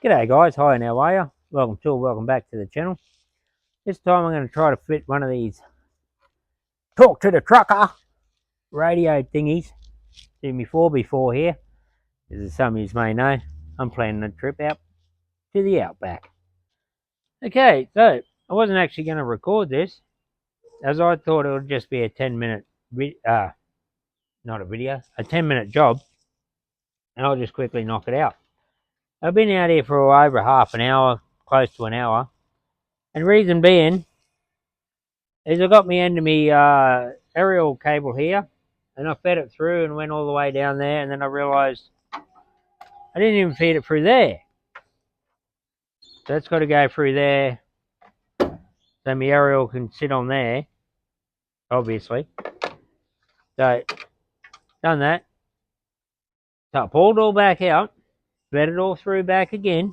G'day guys, hi and how are you? Welcome back to the channel. This time I'm going to try to fit one of these talk to the trucker radio thingies to me 4x4 here. As some of you may know, I'm planning a trip out to the Outback. Okay, so I wasn't actually going to record this, as I thought it would just be a 10-minute, not a video, a 10-minute job, and I'll just quickly knock it out. I've been out here for over half an hour, close to an hour, and reason being is I got me end of me aerial cable here, and I fed it through and went all the way down there, and then I realised I didn't even feed it through there. So that's got to go through there, so my aerial can sit on there, obviously. So, done that. So I pulled it all back out, fed it all through back again.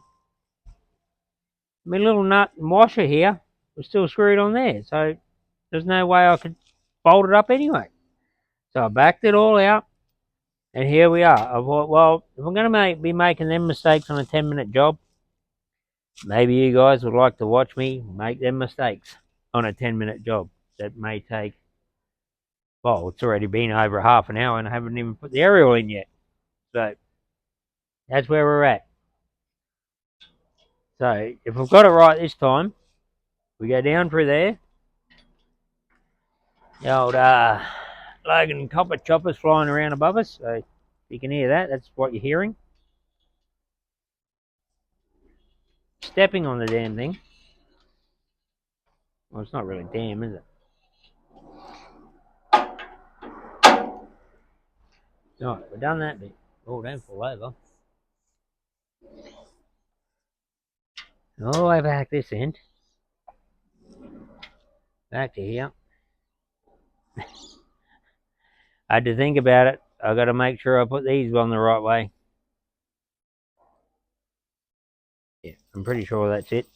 My little nut and washer here was still screwed on there, so there's no way I could bolt it up anyway. So I backed it all out, and here we are. I thought, well, if I'm going to be making them mistakes on a 10-minute job, maybe you guys would like to watch me make them mistakes on a 10-minute job that may take, well, it's already been over half an hour and I haven't even put the aerial in yet. So that's where we're at. So if we've got it right this time, we go down through there. The old Logan copper choppers flying around above us. So if you can hear that, that's what you're hearing. Stepping on the damn thing. Well, it's not really damn, is it? Right, we've done that bit. Oh, don't fall over. All the way back this end. Back to here. I had to think about it. I got to make sure I put these on the right way. Yeah, I'm pretty sure that's it.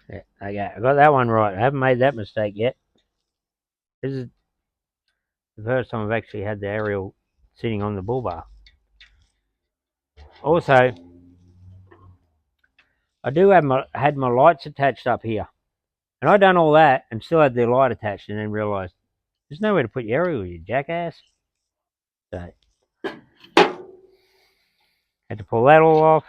Yeah, okay, I got that one right. I haven't made that mistake yet. This is the first time I've actually had the aerial sitting on the bull bar. Also, I do have had my lights attached up here. And I done all that and still had the light attached and then realised there's nowhere to put your aerial, you jackass. So, had to pull that all off.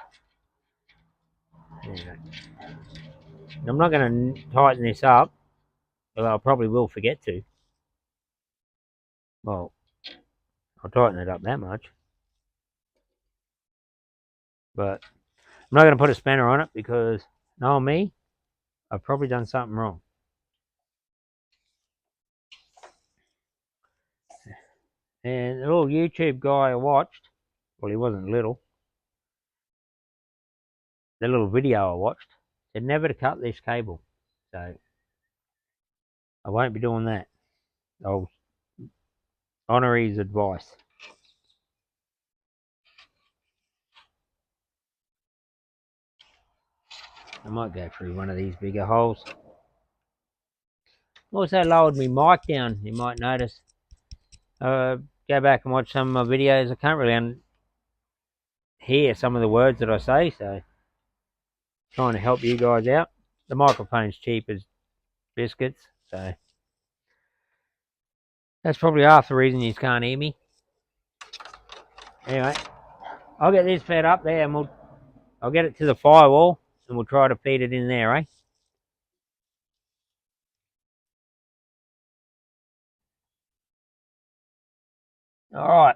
I'm not going to tighten this up, although I probably will forget to. Well, I'll tighten it up that much. But I'm not going to put a spanner on it because, knowing me, I've probably done something wrong. And the little YouTube guy I watched, well, he wasn't little, the little video I watched, said never to cut this cable. So, I won't be doing that. I'll honour his advice. I might go through one of these bigger holes. Also lowered my mic down, you might notice. Go back and watch some of my videos. I can't really hear some of the words that I say, so trying to help you guys out. The microphone's cheap as biscuits, so that's probably half the reason you can't hear me. Anyway, I'll get this fed up there and I'll get it to the firewall and we'll try to feed it in there, eh? Alright,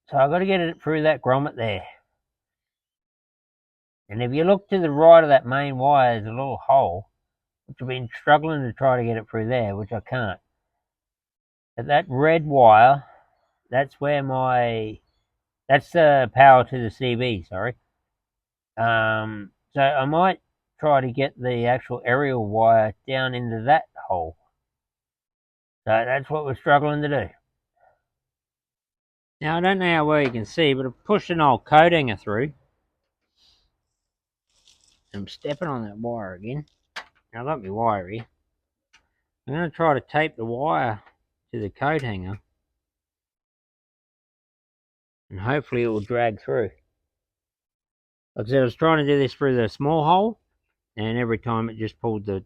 so I've got to get it through that grommet there. And if you look to the right of that main wire, there's a little hole, which I've been struggling to try to get it through there, which I can't. But that red wire, that's where that's the power to the CB, sorry. So I might try to get the actual aerial wire down into that hole. So that's what we're struggling to do. Now I don't know how well you can see, but I've pushed an old coat hanger through. I'm stepping on that wire again. Now I've got my wire here. I'm going to try to tape the wire to the coat hanger and hopefully it will drag through. Like I said, I was trying to do this through the small hole, and every time it just pulled the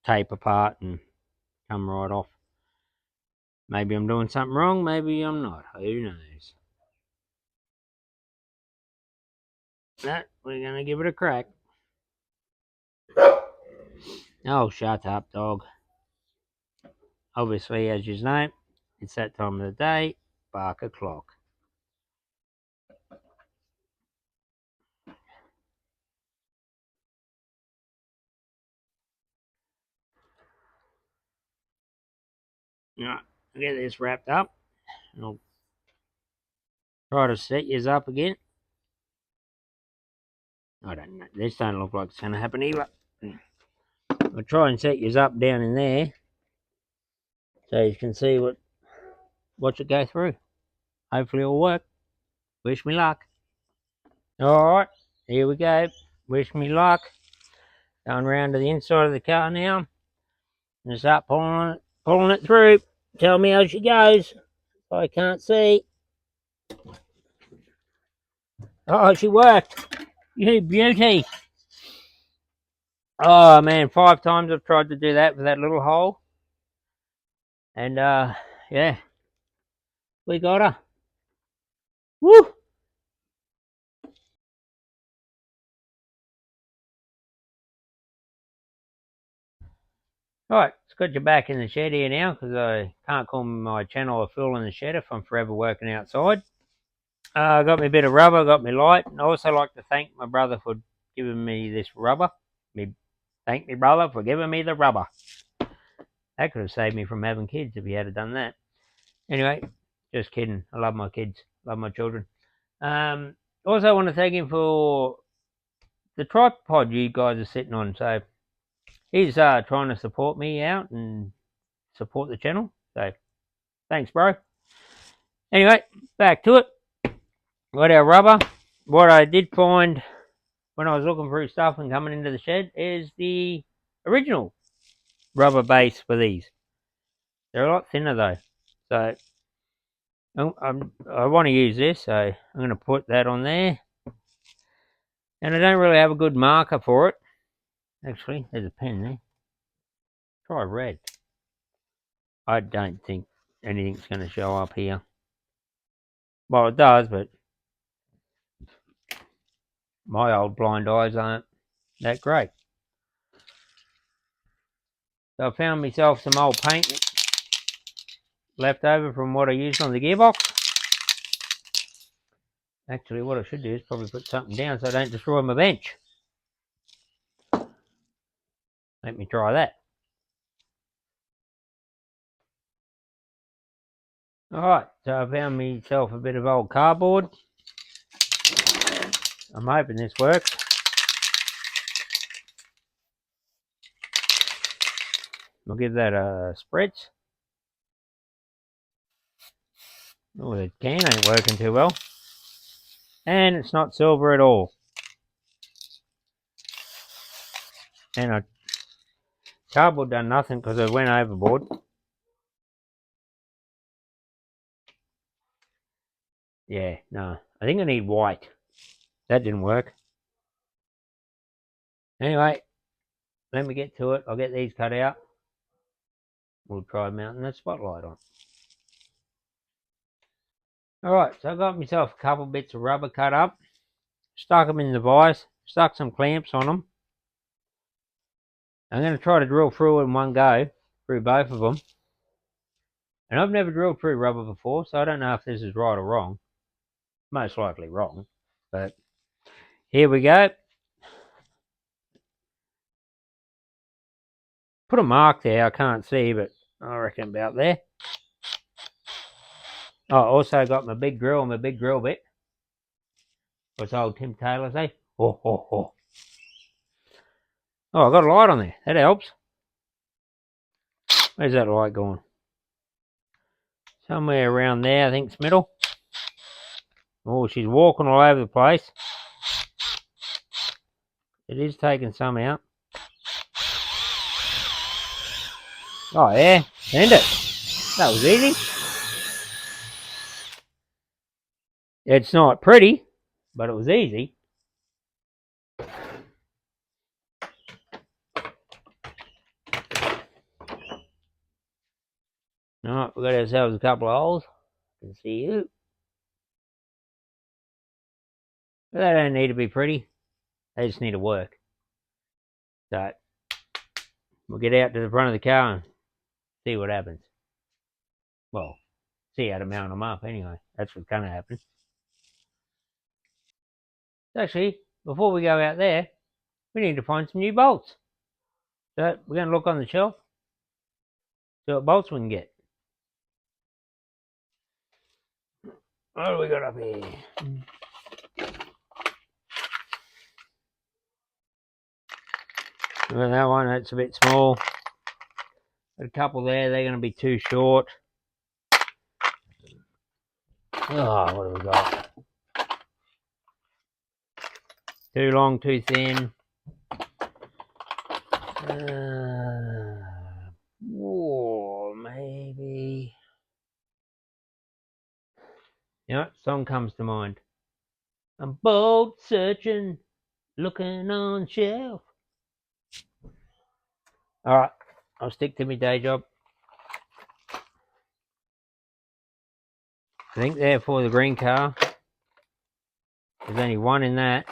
tape apart and come right off. Maybe I'm doing something wrong, maybe I'm not. Who knows? But we're going to give it a crack. Oh, shut up, dog. Obviously, as you know, it's that time of the day. Bark o'clock. Alright, I'll get this wrapped up. And I'll try to set yours up again. I don't know. This don't look like it's going to happen either. I'll try and set yours up down in there so you can see what should go through. Hopefully it'll work. Wish me luck. Alright, here we go. Wish me luck. Going round to the inside of the car now. And start pulling it through. Tell me how she goes. I can't see. Oh, she worked. You beauty. Oh man, 5 times I've tried to do that with that little hole. And yeah, we got her. Woo! Alright, it's got you back in the shed here now, because I can't call my channel a fool in the shed if I'm forever working outside. I got me a bit of rubber, got me light. I also like to thank my brother for giving me this rubber. Thank me, brother, for giving me the rubber. That could have saved me from having kids if he had done that. Anyway, just kidding. I love my kids, love my children. Also, I want to thank him for the tripod you guys are sitting on. So he's trying to support me out and support the channel. So thanks, bro. Anyway, back to it. Got our rubber. What I did find when I was looking through stuff and coming into the shed is the original rubber base for these. They're a lot thinner though. So I want to use this, so I'm going to put that on there. And I don't really have a good marker for it. Actually, there's a pen there. Try red. I don't think anything's going to show up here. Well, it does, but my old blind eyes aren't that great. So I found myself some old paint left over from what I used on the gearbox. Actually, what I should do is probably put something down so I don't destroy my bench. Let me try that. Alright, so I found myself a bit of old cardboard. I'm hoping this works. I'll give that a spritz. Oh, the can ain't working too well. And it's not silver at all. And cardboard done nothing because I went overboard. Yeah, no. I think I need white. That didn't work. Anyway, let me get to it. I'll get these cut out. We'll try mounting that spotlight on. Alright, so I got myself a couple bits of rubber cut up. Stuck them in the vise. Stuck some clamps on them. I'm going to try to drill through in one go. Through both of them. And I've never drilled through rubber before, so I don't know if this is right or wrong. Most likely wrong. But here we go. Put a mark there, I can't see, but I reckon about there. Oh, I also got my big drill and my big drill bit. What's old Tim Taylor say? Oh, oh, oh. Oh, I got a light on there. That helps. Where's that light going? Somewhere around there, I think it's middle. Oh, she's walking all over the place. It is taking some out. Oh, yeah. Send it. That was easy. It's not pretty, but it was easy. Alright, we got ourselves a couple of holes. I can see you. But they don't need to be pretty. They just need to work. So we'll get out to the front of the car and see what happens. Well, see how to mount them up anyway. That's what's going to happen. Actually, before we go out there, we need to find some new bolts. So we're going to look on the shelf, see what bolts we can get. What do we got up here? Well, that one, that's a bit small. Got a couple there, they're going to be too short. Oh, what have we got? Too long, too thin. Whoa, maybe. You know, song comes to mind. I'm bolt searching, looking on shelf. Alright, I'll stick to my day job. I think there for the green car. There's only one in that.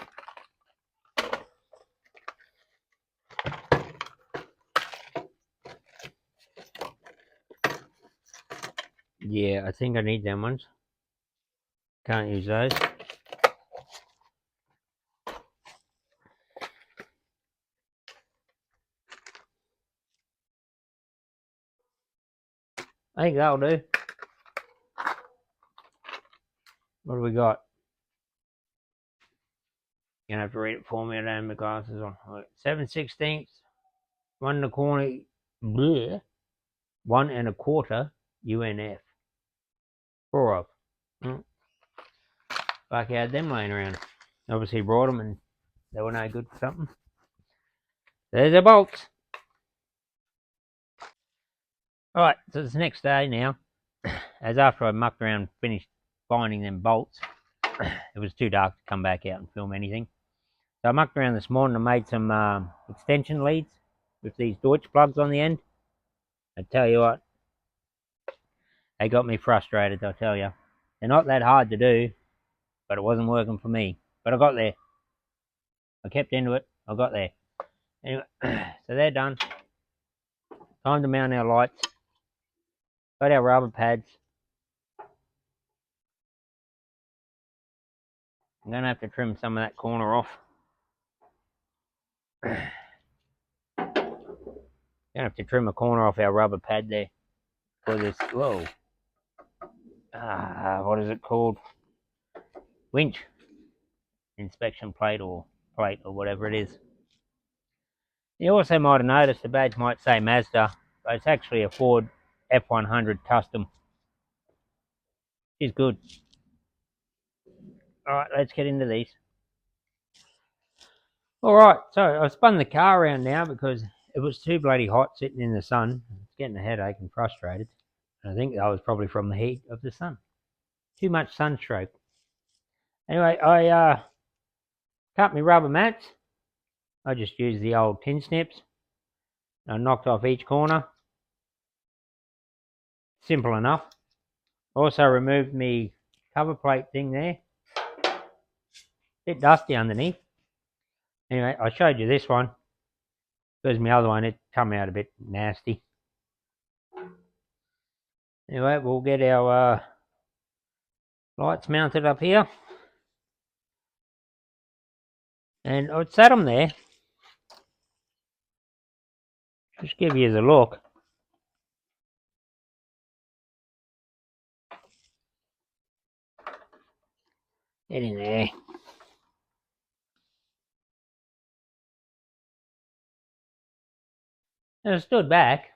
Yeah, I think I need them ones. Can't use those. I think that'll do. What do we got? You're gonna have to read it for me. I don't have my glasses on. 7/16, 1 1/4, 1 1/4 UNF. 4 of. Like I had them laying around. Obviously brought them and they were no good for something. There's the bolts. Alright, so it's the next day now. As after I mucked around and finished finding them bolts, it was too dark to come back out and film anything. So I mucked around this morning and made some extension leads with these Deutsch plugs on the end. I tell you what, they got me frustrated, I'll tell you. They're not that hard to do, but it wasn't working for me. But I got there. I kept into it. I got there. Anyway, so they're done. Time to mount our lights. Got our rubber pads. I'm going to have to trim some of that corner off. Going to have to trim a corner off our rubber pad there for this. Whoa. What is it called? Winch inspection plate or whatever it is. You also might have noticed the badge might say Mazda, but it's actually a Ford F100 Custom. It's good. Alright, let's get into these. Alright, so I spun the car around now because it was too bloody hot sitting in the sun. It's getting a headache and frustrated. And I think that was probably from the heat of the sun. Too much sunstroke. Anyway, I cut my rubber mats. I just used the old tin snips. I knocked off each corner. Simple enough. Also removed me cover plate thing there. Bit dusty underneath. Anyway, I showed you this one. Because my other one, it come out a bit nasty. Anyway, we'll get our lights mounted up here. And I'd set them there. Just give you a look. Get in there. And I stood back.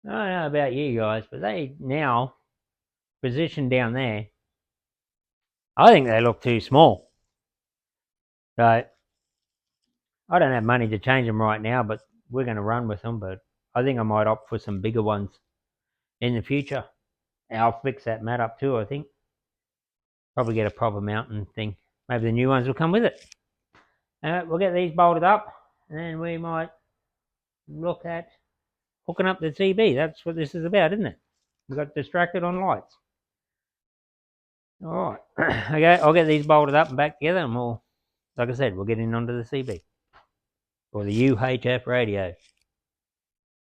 I don't know about you guys, but they now positioned down there. I think they look too small. So I don't have money to change them right now, but we're going to run with them. But I think I might opt for some bigger ones in the future. I'll fix that mat up too, I think. Probably get a proper mountain thing. Maybe the new ones will come with it. We'll get these bolted up, and then we might look at hooking up the TV. That's what this is about, isn't it? We got distracted on lights. All right. Okay, I'll get these bolted up and back together, and we'll, like I said, we'll get in onto the CB. Or the UHF radio.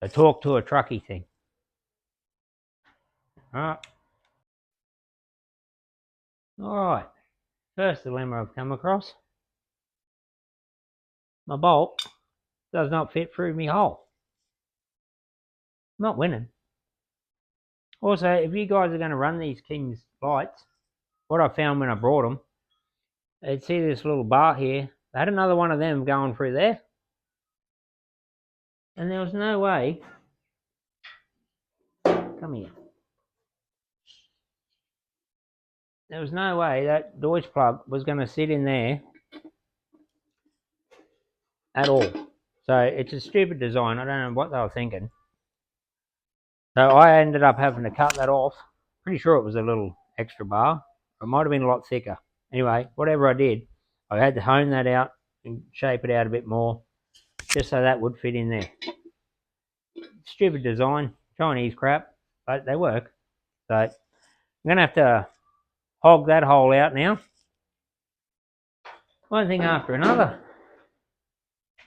A talk to a truckie thing. Alright. Alright. First dilemma I've come across. My bolt does not fit through me hole. I'm not winning. Also, if you guys are going to run these King's lights, what I found when I brought them, you'd see this little bar here. They had another one of them going through there. And there was no way. Come here. There was no way that Deutsch plug was going to sit in there at all. So it's a stupid design. I don't know what they were thinking. So I ended up having to cut that off. Pretty sure it was a little extra bar. It might have been a lot thicker. Anyway, whatever I did, I had to hone that out and shape it out a bit more, just so that would fit in there. Stupid design, Chinese crap, but they work. So I'm going to have to hog that hole out now. One thing after another.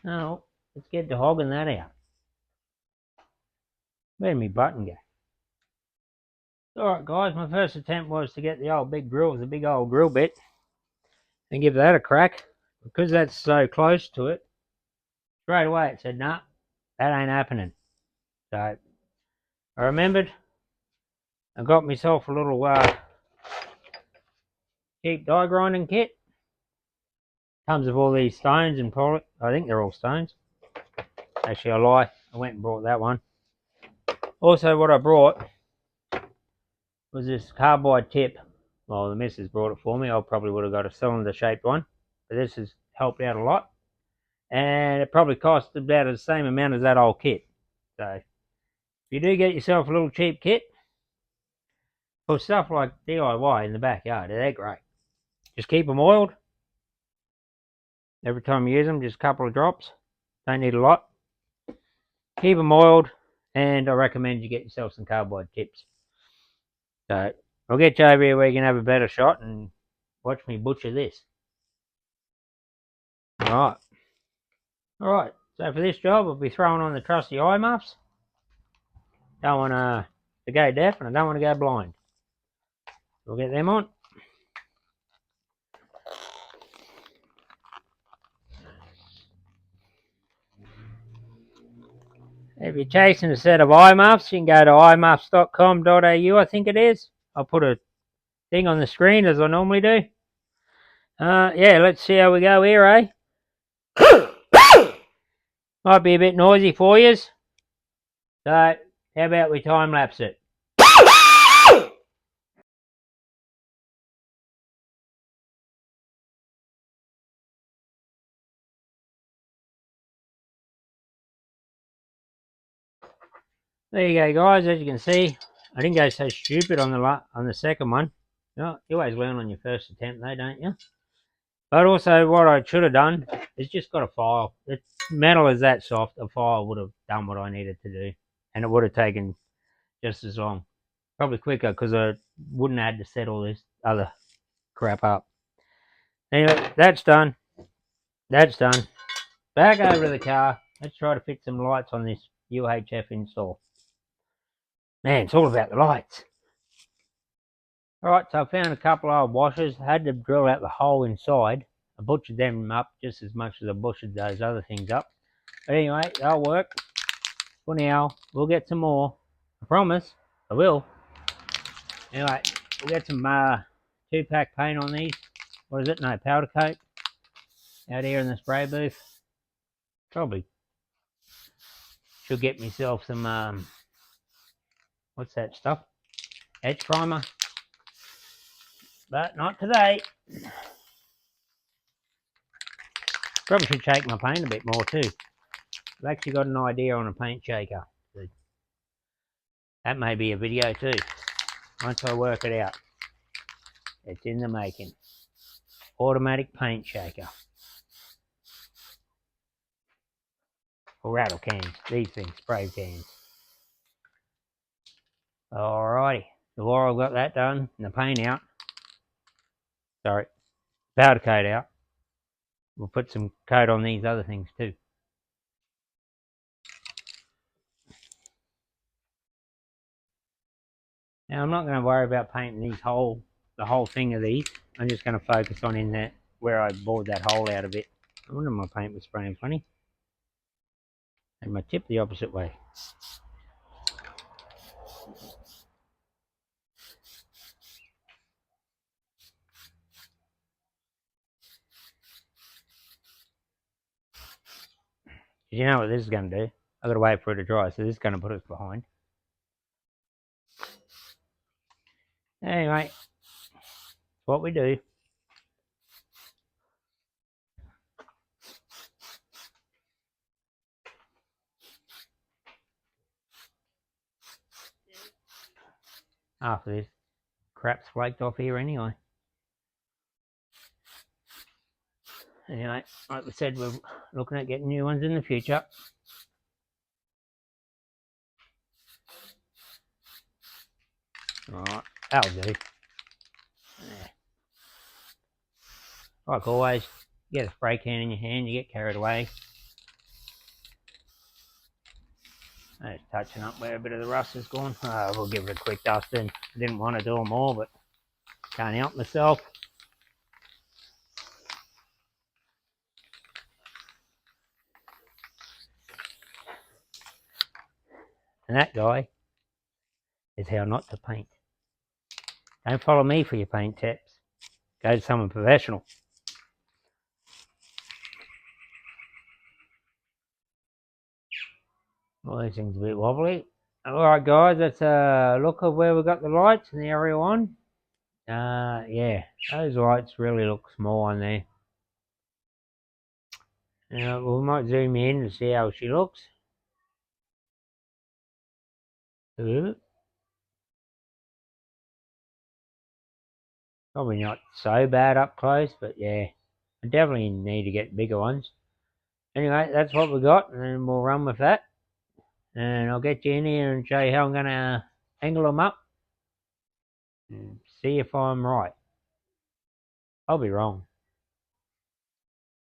Oh, let's get to hogging that out. Where'd my button go? Alright guys, my first attempt was to get the old big drill with the big old drill bit and give that a crack. Because that's so close to it, straight away it said, nah, that ain't happening. So I remembered, I got myself a little cheap die grinding kit. Comes with all these stones and I think they're all stones. Actually I lie, I went and brought that one. Also what I brought was this carbide tip. Well, the missus brought it for me. I probably would have got a cylinder shaped one, but this has helped out a lot. And it probably cost about the same amount as that old kit. So if you do get yourself a little cheap kit for stuff like DIY in the backyard, they're great. Just keep them oiled. Every time you use them, just a couple of drops. Don't need a lot. Keep them oiled, and I recommend you get yourself some carbide tips. So I'll get you over here where you can have a better shot and watch me butcher this. Alright. Alright, so for this job I'll be throwing on the trusty eye muffs. Don't want to go deaf and I don't want to go blind. We'll get them on. If you're chasing a set of eye muffs, you can go to eyemuffs.com.au, I think it is. I'll put a thing on the screen as I normally do. Yeah, let's see how we go here, eh? Might be a bit noisy for you. So, how about we time lapse it? There you go, guys. As you can see, I didn't go so stupid on the second one. No, you always learn on your first attempt, though, don't you? But also, what I should have done is just got a file. The metal is that soft. A file would have done what I needed to do, and it would have taken just as long. Probably quicker because I wouldn't have had to set all this other crap up. Anyway, that's done. That's done. Back over to the car. Let's try to fit some lights on this UHF install. Man, it's all about the lights. Alright, so I found a couple of old washers. I had to drill out the hole inside. I butchered them up just as much as I butchered those other things up. But anyway, they'll work. For now, we'll get some more. I promise, I will. Anyway, we'll get some 2-pack paint on these. What is it? No, powder coat. Out here in the spray booth. Probably should get myself some, what's that stuff? Etch primer. But not today. Probably should shake my paint a bit more too. I've actually got an idea on a paint shaker. That may be a video too. once I work it out. It's in the making. Automatic paint shaker. Or rattle cans. These things, spray cans. Alrighty. So while I've got that done and the paint out, sorry, powder coat out, we'll put some coat on these other things too. Now I'm not going to worry about painting the whole thing of these. I'm just going to focus on in that where I bored that hole out of it. I wonder if my paint was spraying funny. And my tip the opposite way. You know what this is going to do? I've got to wait for it to dry, so this is going to put us behind. Anyway, what we do. After this crap's flaked off here anyway. Anyway, like we said, we're looking at getting new ones in the future. Alright, that'll do. Yeah. Like always, you get a spray can in your hand, you get carried away. Just touching up where a bit of the rust has gone. We'll give it a quick dusting. I didn't want to do them all, but can't help myself. And that, guy, is how not to paint. Don't follow me for your paint tips. Go to someone professional. Well, these things a bit wobbly. Alright guys, let's look at where we got the lights in the area one. Yeah, those lights really look small on there. We might zoom in and see how she looks. Probably not so bad up close, but yeah, I definitely need to get bigger ones. Anyway, that's what we got, and we'll run with that. And I'll get you in here and show you how I'm going to angle them up and see if I'm right. I'll be wrong.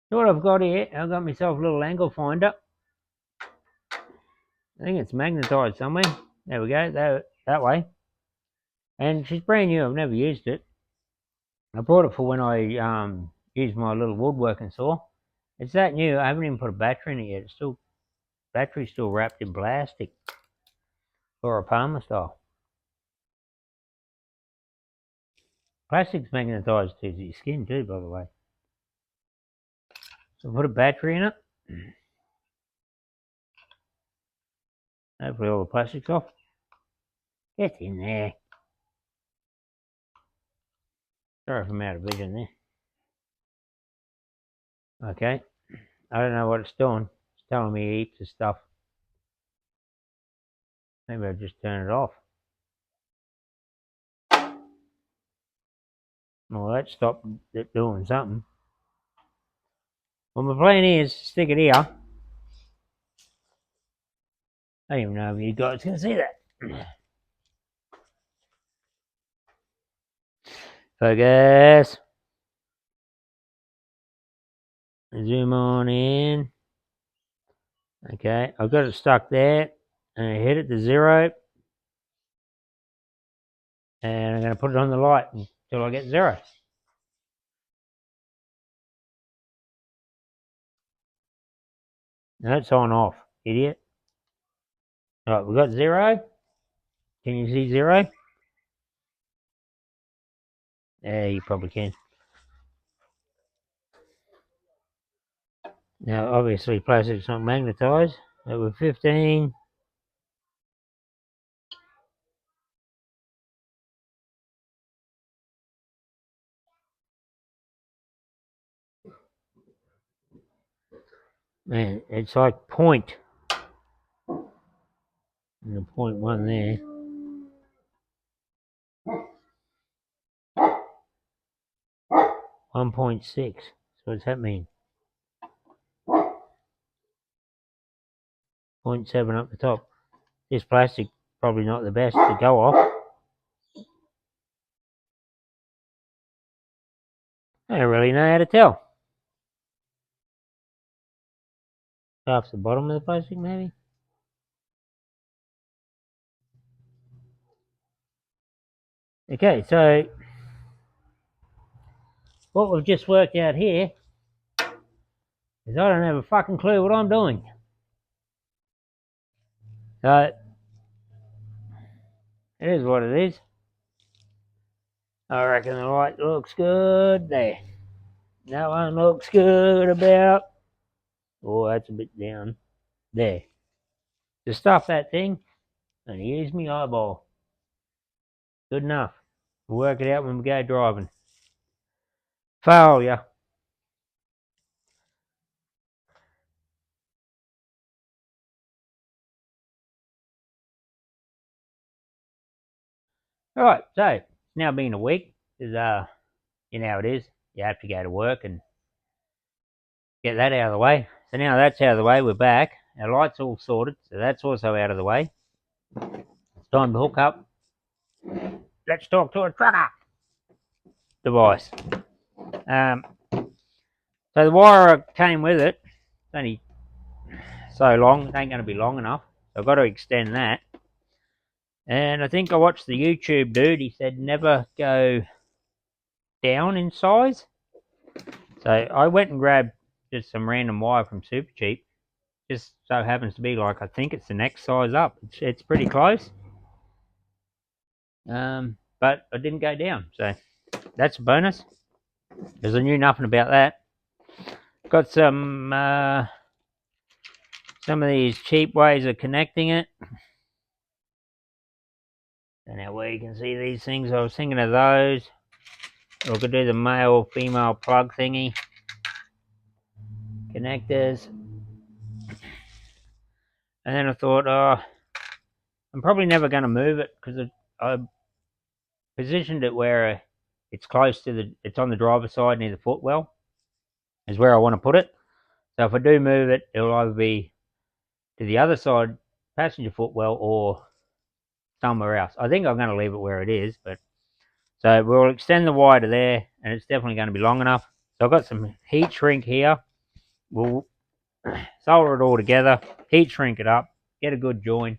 So what I've got here, I've got myself a little angle finder. I think it's magnetised somewhere. There we go, that way. And she's brand new, I've never used it. I bought it for when I used my little woodworking saw. It's that new, I haven't even put a battery in it yet. Battery's still wrapped in plastic. Or a Palmer style. Plastic's magnetised to your skin too, by the way. So put a battery in it. Hopefully all the plastic's off. Get in there. Sorry if I'm out of vision there. Okay. I don't know what it's doing. It's telling me heaps of stuff. Maybe I'll just turn it off. Well, that stopped it doing something. Well, my plan is to stick it here. I don't even know if you guys can see that. Focus. Zoom on in. Okay, I've got it stuck there. And I hit it to 0. And I'm going to put it on the light until I get 0. No, it's on off, idiot. Right, we've got 0. Can you see 0? Yeah, you probably can. Now, obviously, plastic's not magnetised. But with 15, man, it's like point. And the 0.1 there. 1.6. So what's that mean? 0.7 up the top. This plastic probably not the best to go off. I don't really know how to tell. Half the bottom of the plastic, maybe? Okay, so what we've just worked out here is I don't have a fucking clue what I'm doing. So, it is what it is. I reckon the light looks good there. That one looks good about. Oh, that's a bit down. There. To stop that thing, and use me eyeball. Good enough. We'll work it out when we go driving. Failure. Alright, so now being a week is you know how it is. You have to go to work and get that out of the way. So now that's out of the way, we're back. Our light's all sorted, so that's also out of the way. It's time to hook up. Let's talk to a trucker device. So the wire came with it. It's only so long, it ain't going to be long enough. So I've got to extend that. And I think I watched the YouTube dude, he said never go down in size. So I went and grabbed just some random wire from Super Cheap. Just so happens to be like, I think it's the next size up. It's pretty close. But I didn't go down, so that's a bonus. Because I knew nothing about that. Got some of these cheap ways of connecting it. And now where you can see these things, I was thinking of those. Or I could do the male female plug thingy. Connectors. And then I thought, oh, I'm probably never going to move it because I positioned it where it's close to it's on the driver's side near the footwell, is where I want to put it. So if I do move it, it'll either be to the other side, passenger footwell, or somewhere else. I think I'm going to leave it where it is, but so we'll extend the wire to there, and it's definitely going to be long enough. So I've got some heat shrink here. We'll solder it all together, heat shrink it up, get a good join.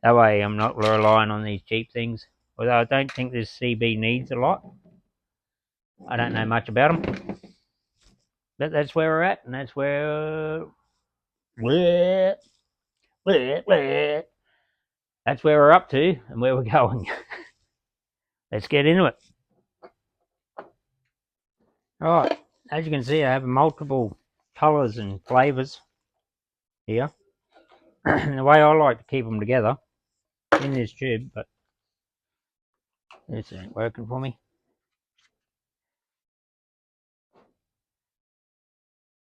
That way I'm not relying on these cheap things. Although I don't think this CB needs a lot. I don't know much about them. But that's where we're at, and that's where... That's where we're up to, and where we're going. Let's get into it. Alright, as you can see, I have multiple colours and flavours here. And the way I like to keep them together in this tube, but this ain't working for me.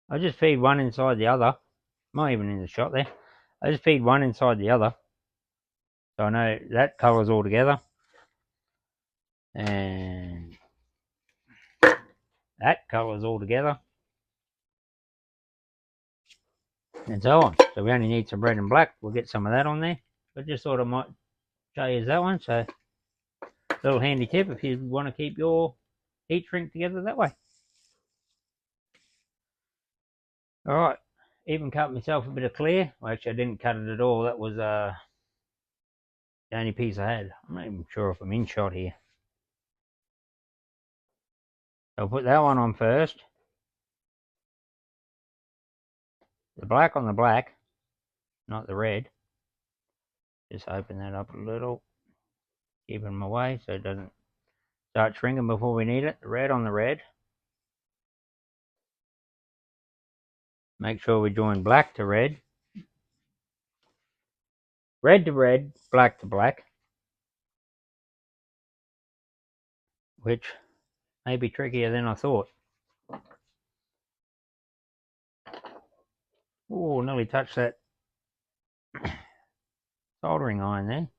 I just feed one inside the other. Not even in the shot there. I just feed one inside the other. So I know that colour's all together. And that colour's all together. And so on. So we only need some red and black. We'll get some of that on there. But just thought I might show you that one. So a little handy tip if you want to keep your heat shrink together that way. Alright, even cut myself a bit of clear. Well, actually I didn't cut it at all. That was the only piece I had. I'm not even sure if I'm in shot here. I'll put that one on first. The black on the black, not the red. Just open that up a little. Keep them away so it doesn't start shrinking before we need it. The red on the red. Make sure we join black to red. Red to red, black to black. Which may be trickier than I thought. Oh, nearly touched that soldering iron there.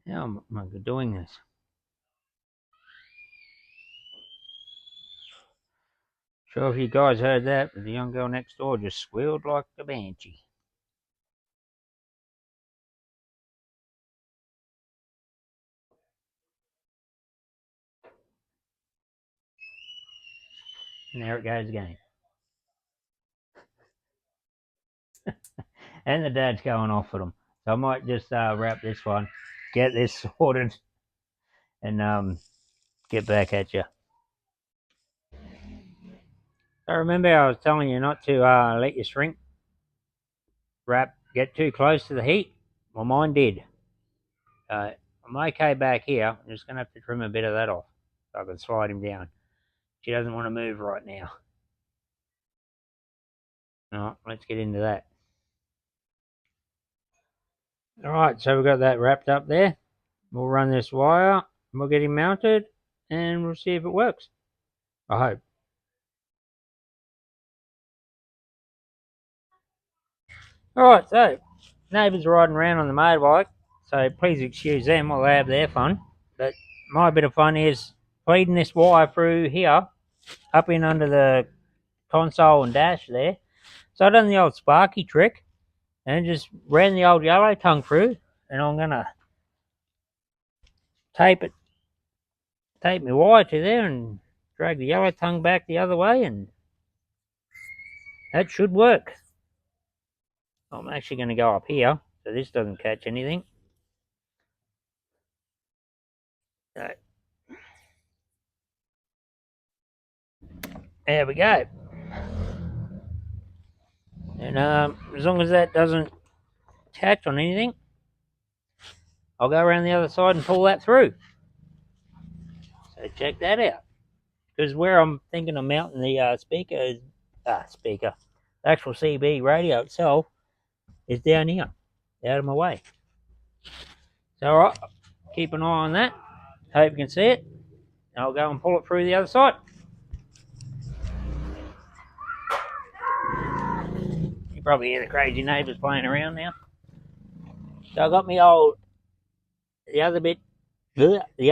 How am I doing this? Sure if you guys heard that, but the young girl next door just squealed like a banshee. And there it goes again. And the dad's going off at them. So I might just wrap this one, get this sorted, and get back at you. I remember I was telling you not to let your shrink wrap get too close to the heat. Well, mine did. I'm okay back here. I'm just going to have to trim a bit of that off so I can slide him down. She doesn't want to move right now. All right, let's get into that. All right, so we've got that wrapped up there. We'll run this wire, and we'll get him mounted, and we'll see if it works. I hope. All right, so neighbours riding around on the motorbike, so please excuse them while they have their fun. But my bit of fun is feeding this wire through here, up in under the console and dash there. So I done the old Sparky trick and just ran the old yellow tongue through, and I'm gonna tape my wire to there and drag the yellow tongue back the other way, and that should work. I'm actually going to go up here so this doesn't catch anything. So, there we go. And as long as that doesn't catch on anything, I'll go around the other side and pull that through. So check that out. Because where I'm thinking of mounting the speaker, the actual CB radio itself is down here, out of my way. So alright, keep an eye on that. Hope you can see it. I'll go and pull it through the other side. You probably hear the crazy neighbours playing around now. So I got the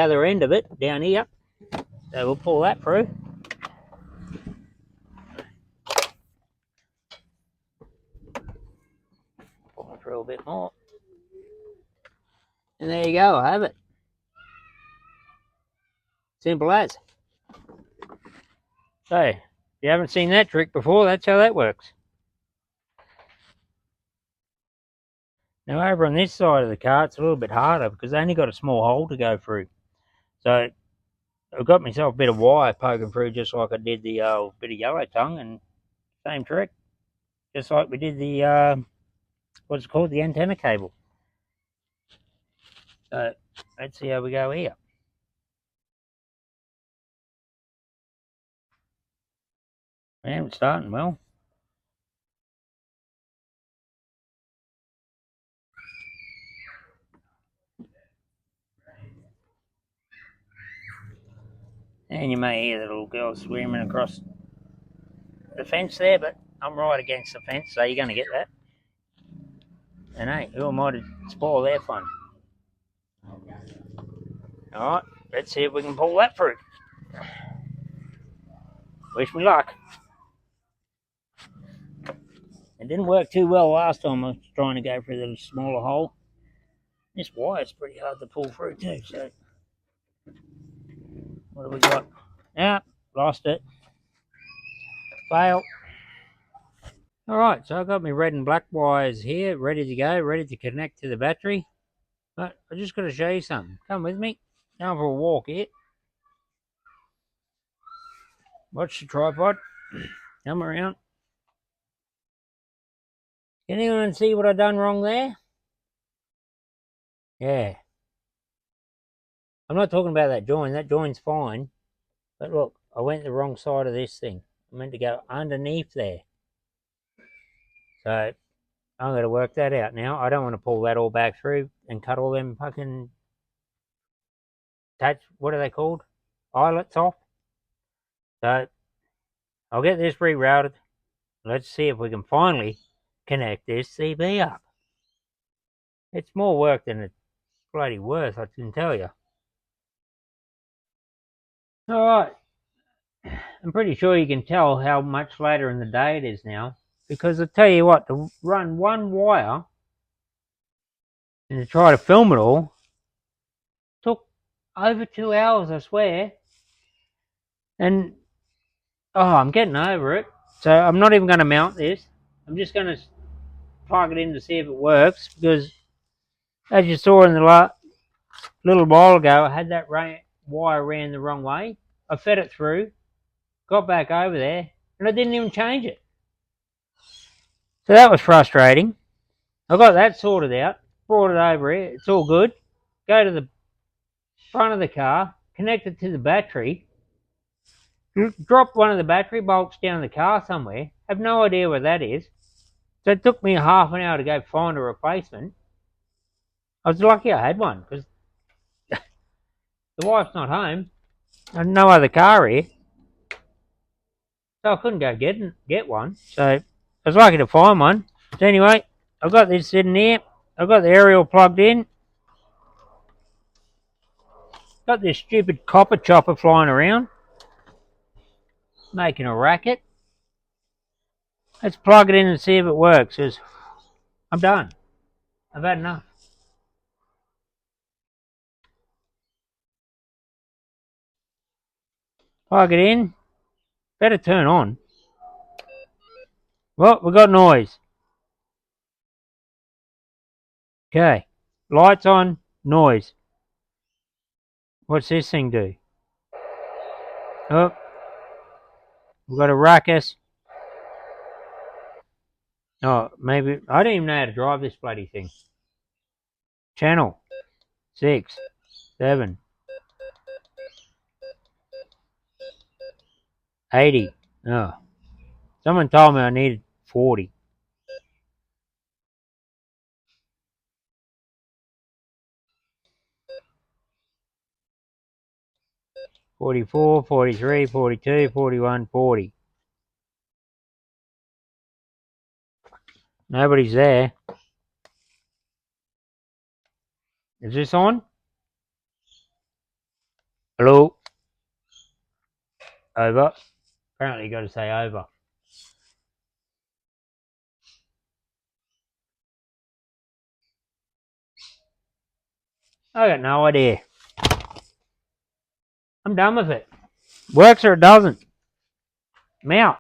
other end of it down here. So we'll pull that through. Pull it through a bit more. And there you go, I have it. Simple as. So, if you haven't seen that trick before, that's how that works. Now over on this side of the car, it's a little bit harder because they only got a small hole to go through. So, I've got myself a bit of wire poking through just like I did the bit of yellow tongue, and same trick. Just like we did the, what's it called, the antenna cable. So, let's see how we go here. Man, it's starting well. And you may hear the little girl screaming across the fence there, but I'm right against the fence, so you're going to get that. And hey, who am I to spoil their fun? Alright, let's see if we can pull that through. Wish me luck. It didn't work too well last time I was trying to go through the smaller hole. This wire's pretty hard to pull through too, so what have we got? Yeah, lost it. Fail. Alright, so I've got my red and black wires here, ready to go, ready to connect to the battery. But I just got to show you something. Come with me. Going for a walk here. Watch the tripod. Come around. Can anyone see what I done wrong there? Yeah. I'm not talking about that join. That join's fine. But look, I went the wrong side of this thing. I meant to go underneath there. So I'm going to work that out now. I don't want to pull that all back through and cut all them fucking what are they called? Eyelets off. So I'll get this rerouted. Let's see if we can finally connect this CB up. It's more work than bloody worse, I can tell you. Alright, I'm pretty sure you can tell how much later in the day it is now. Because I tell you what, to run one wire and to try to film it all took over 2 hours, I swear. And, I'm getting over it. So I'm not even going to mount this. I'm just going to plug it in to see if it works. Because, as you saw in the little while ago, I had that wire ran the wrong way. I fed it through, got back over there, and I didn't even change it. So that was frustrating. I got that sorted out, brought it over here, it's all good. Go to the front of the car, connect it to the battery, drop one of the battery bolts down the car somewhere, have no idea where that is. So it took me half an hour to go find a replacement. I was lucky I had one, because the wife's not home. I had no other car here. So I couldn't go get one. So I was lucky to find one. So anyway, I've got this sitting here. I've got the aerial plugged in. Got this stupid copper chopper flying around, making a racket. Let's plug it in and see if it works, because I'm done. I've had enough. Plug it in. Better turn on. Well, we got noise. Okay. Lights on, noise. What's this thing do? Oh, we've got a ruckus. Oh, maybe, I don't even know how to drive this bloody thing. Channel 6, 7, 80. Oh, someone told me I needed 40. 44, 43, 42, 41, 40. Nobody's there. Is this on? Hello? Over. Apparently you got to say over. I got no idea. I'm done with it. Works or it doesn't. I'm out.